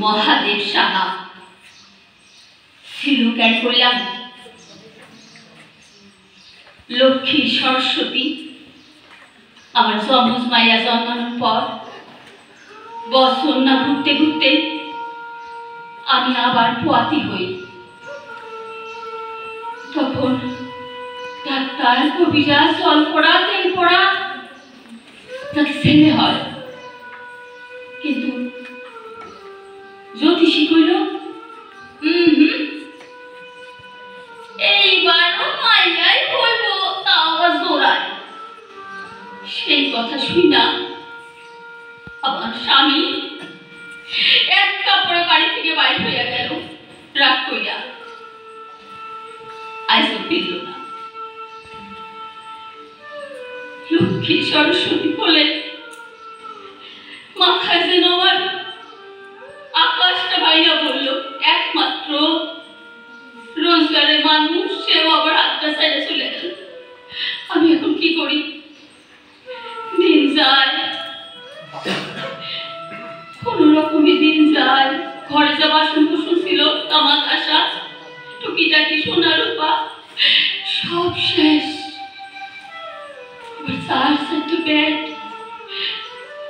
महादेव साहा लक्ष्मी सरस्वती जमज माइया जन्मानोर पर बछर ना घुरते घुरते आमी आबार पोयाती हई। तखन डाक्तार कबिराज जल पड़ा तेल पड़ा ताके सेले हय, किन्तु ज्योतिषी कइल এইবারও মাইয়াই হইব, তাও আবার জোড়ায়। সেই কথা শুনা আমার স্বামী এক কাপড়ে বাড়ি থেকে বাইর হইয়া গেল রাগ কইরা। আজও ফিরল না। লক্ষ্মী সরস্বতী বলে মাথায় যেন আমার আকাশটা বাইরা বলল, একমাত্র রোজগারের মানুষ সেও আবার হাতটা ছেড়ে চলে গেল। আমি এখন কি করি? দিন যায়, কোন রকমই দিন যায়। ঘরে যা বাসন কুসন ছিল, তামাক আসা, টুকিটাকি সোনা রূপা সব শেষ। চার চারটে পেট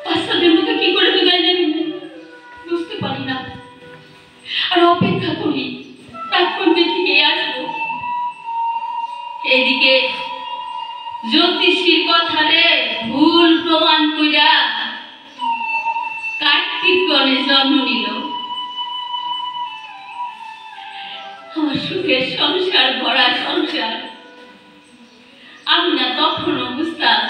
বাচ্চাদের মুখে কি করে দিবাই নেবেন বুঝতে পারি না। আর অপেক্ষা করি দেখে আসবো। এদিকে জ্যোতিষীর কথারে ভুল প্রমাণ কইরা কার্তিক গণেশ জন্ম নিল। আমার সুখের সংসার, ভরা সংসার। আমি না তখনও বুঝতাম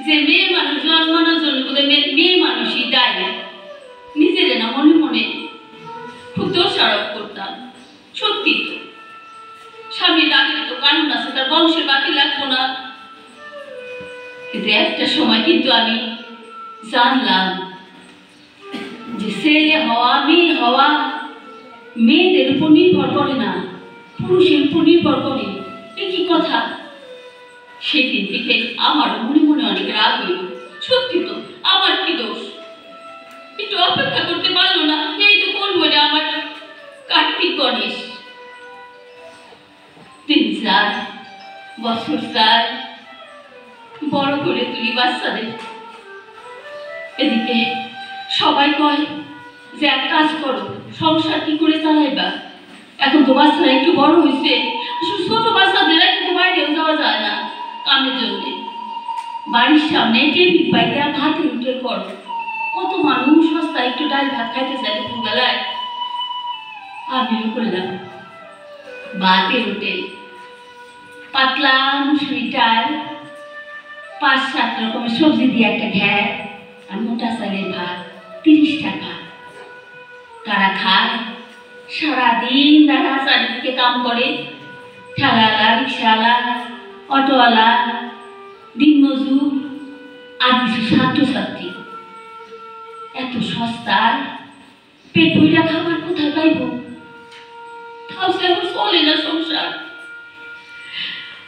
যে মেয়ে মানুষ জন্মানোর জন্য বোধহয় মেয়ে মানুষই দায়ী। নিজের না মনে মনে খুব দোষারোপ করতাম। সত্যি তো, স্বামীর রাগের তো কারণ আছে, তার বংশের বাকি লাগতো না। কিন্তু একটা সময় কিন্তু আমি জানলাম যে ছেলে হওয়া মেয়ে হওয়া মেয়েদের উপর নির্ভর করে না, পুরুষের উপর নির্ভর করে। এ কি কথা? সেদিন থেকে আমার মনে মনে অনেক রাগ হইল। সত্যি তো, আমার কি দোষ? একটু অপেক্ষা করতে পারলো না। এই তো কোন বলে আমার কার্তিক গণেশ। দিন যায়, বছর যায়, বড় করে তুলি বাচ্চাদের। এদিকে সবাই কয় যে এক কাজ করো, সংসার কি করে চালাইবা? এখন তো বাচ্চারা একটু বড় হয়েছে, ছোট বাচ্চাদের কিন্তু বাইরেও যাওয়া যায় না কামের জন্য। বাড়ির সামনে টেবিল পাইতে ভাতের উঠে কর, কত মানুষ সস্তা একটু ডাল ভাত খাইতে চাই দুপুরবেলায়। আমিও করলাম ভাতের হোটেল, পাতলা মুসুরি ডাল, 5-7 রকমের সবজি দিয়ে একটা ঘ্যাট, আর মোটা চালের ভাত 30 টাকা। তারা খায়, সারাদিন তারা চারিদিকে কাম করে, ঠেলাওয়ালা, রিক্সাওয়ালা, অটোওয়ালা, দিনমজুর আর কিছু ছাত্রছাত্রী। এত সস্তায় পেট ভইরা খাবার কোথায় পাইব? তাও সে আমার চলে না সংসার।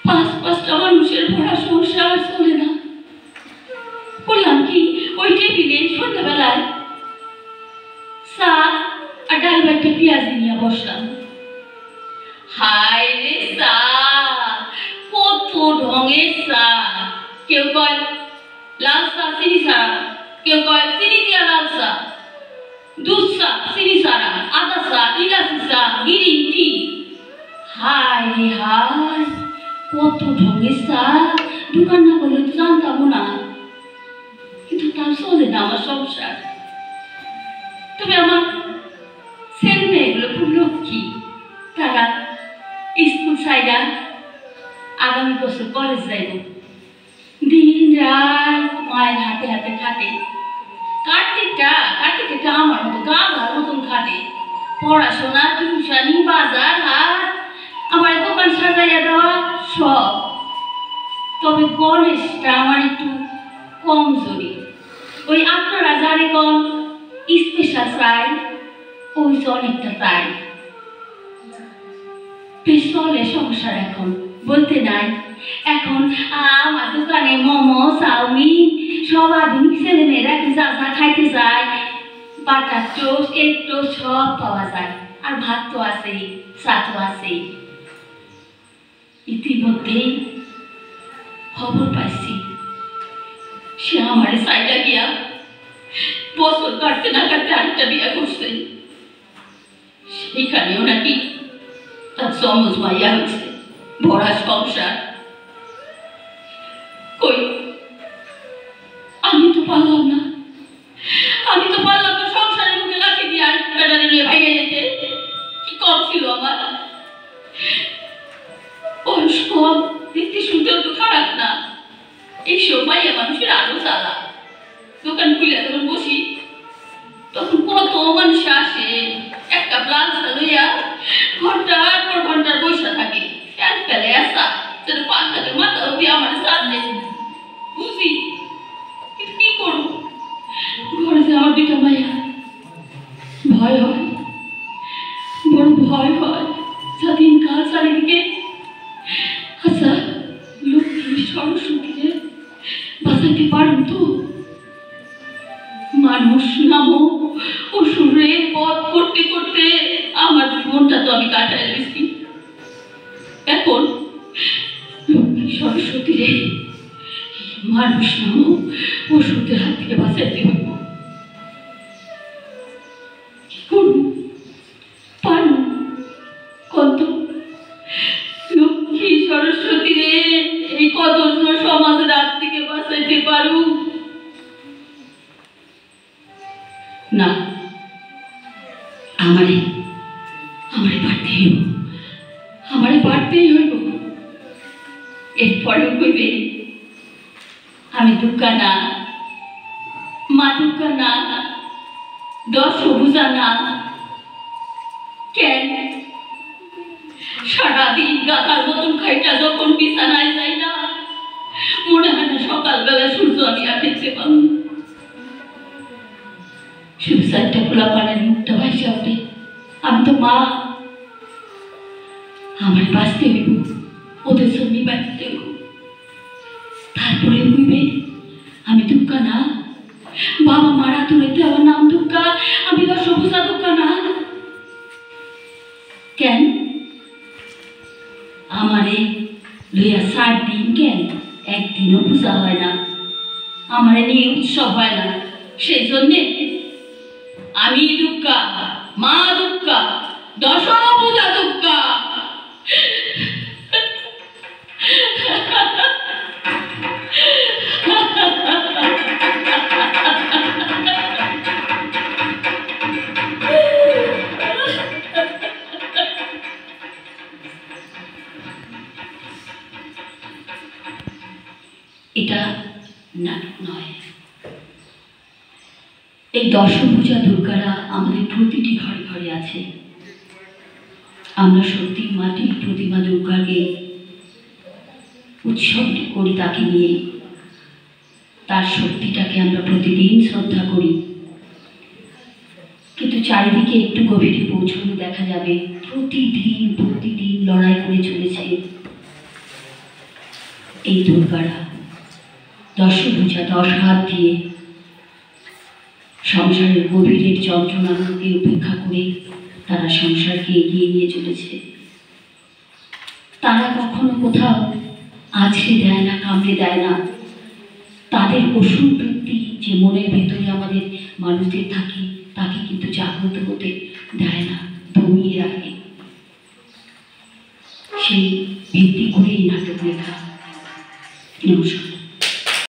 5-5টা মানুষের ভরা সংসার চলে না। বললাম কি, ওই টেবিলে সন্ধ্যাবেলায় চা আর ডাল ভাতটা পেঁয়াজি নিয়ে বসলাম। হায় রে চা, কত ঢঙের চা! কেউ কয় লাল চা চিনি ছাড়া, কেউ কয় চিনি দিয়া লাল চা, দুধ চা চিনি ছাড়া, আদা চা, ইলাচি চা, গ্রিন টি। হায় রে হায়, কত ঢঙের চা! দোকান না করলে তো জানতাম না, কিন্তু তার চলে না আমার সংসার। তবে আমার ছেলে মেয়েগুলো খুব লক্ষ্মী, তারা স্কুল ছাইরা আগামী বছর কলেজ যাইব। দিন রাত মায়ের হাতে হাতে খাটে, কার্তিকটা আমার মতো গাধার মতন খাটে। পড়াশোনা, টিউশনি, বাজার হাট, আমার দোকান সাজাইয়া দেওয়া সব। তবে গণেশটা আমার একটু কমজোরি। ওই আপনারা যারে কম স্পেশাল চাই, ওই অনেকটা তাই। বেশ চলে সংসার এখন, বলতে নাই। এখন আমার দোকানে মোমো, চাউমিন, সব আধুনিক ছেলে মেয়েরা যা যা খাইতে যায়, বাটার টোস্ট, এগ টোস্ট সব পাওয়া যায়। আর ভাত তো আছেই, চা তো আছেই। ইতিমধ্যেই খবর পাইছি সে আমার সাইডা গিয়া বছর কাটতে না কাটতে আরেকটা বিয়া করছে। সেখানেও নাকি তার চমচ মাইয়া হয়েছে, ভরা সংসার। কই, আমি তো পারলাম না সংসারের মুখে লাঠি দিয়ে আর বেড়ালে নিয়ে ভেঙে যেতে। কি কম ছিল আমার? বয়স কম, দেখতে শুনতেও তো খারাপ না। এইসব মাইয়া মানুষের আরো জ্বালা। দোকান খুলে যখন বসি তখন কত মানুষ আসে, এক কাপ লাল চা লইয়া ঘন্টার পর ঘন্টার বসে থাকে। ফ্যান ফেলে আসা যেন পাঁচটাকে মাথা অব্দি আমার সাথে বুঝি, কিন্তু কি করবো? ঘরে যে আমার 2টা মাইয়া, ভয় হয়, বড় ভয় হয়। স্বাধীন কাল চারিদিকে। আচ্ছা, লক্ষ্মী সরস্বতীকে বাঁচাইতে পারেন তো? মানুষ নামক অসুরে পথ করতে করতে আমার জীবনটা তো আমি কাটাই দিয়েছি। এখন লক্ষ্মী সরস্বতী রে, মানুষ নামক অসুরের হাত থেকে বাঁচাইতে হইব। কি করব? পারু কত? লক্ষ্মী সরস্বতী রে, এই কদর্য সমাজের হাত থেকে বাঁচাইতে পারু না? আমারে পারতেই হইব। এরপরেও কইবে আমি দুঃখা না, মা দুঃখা না, দশ বুঝা না। কেন সারাদিন গাধার মতন খাইটা যখন বিছানায় যাই না, মনে হয় না সকালবেলা সূর্য আমি আর দেখতে পাবো। শুধু 4টা খোলা পানের মুখটা ভাইসা ওঠে। আমি তো মা, আমার বাঁচতে হইব, ওদের জন্য বাঁচতে হইব। তারপরে হইবে আমি দুঃখা না, বাবা মারা তুলেতে আমার নাম দুঃখা, আমি তো সবুজা দুঃখা না। কেন আমারে লইয়া 7 দিন কেন একদিনও পূজা হয় না, আমারে নিয়ে উৎসব হয় না? সেই জন্যে আমি দুঃখা, মা দুঃখা, দশভূজা দুঃখা। নাটক নয়। এই দশভূজা দুর্গারা আমাদের প্রতিটি ঘরে ঘরে আছে। আমরা সত্যি মাটির প্রতিমা দুর্গাকে উৎসব করি, তাকে নিয়ে তার শক্তিটাকে আমরা প্রতিদিন শ্রদ্ধা করি। কিন্তু চারিদিকে একটু গভীরে পৌঁছলে দেখা যাবে প্রতিদিন লড়াই করে চলেছে এই দুর্গারা। দশভূজা 10 হাত দিয়ে সংসারের গভীরের যন্ত্রণাগুলোকে উপেক্ষা করে তারা সংসারকে এগিয়ে নিয়ে চলেছে। তারা কখনো কোথাও আছড়ে দেয় না, কামড়ে দেয় না। তাদের অসুর বৃত্তি যে মনের ভেতরে আমাদের মানুষদের থাকে, তাকে কিন্তু জাগ্রত হতে দেয় না, দমিয়ে রাখে। সেই ভিত্তি করেই নাটক লেখা। নমস্কার।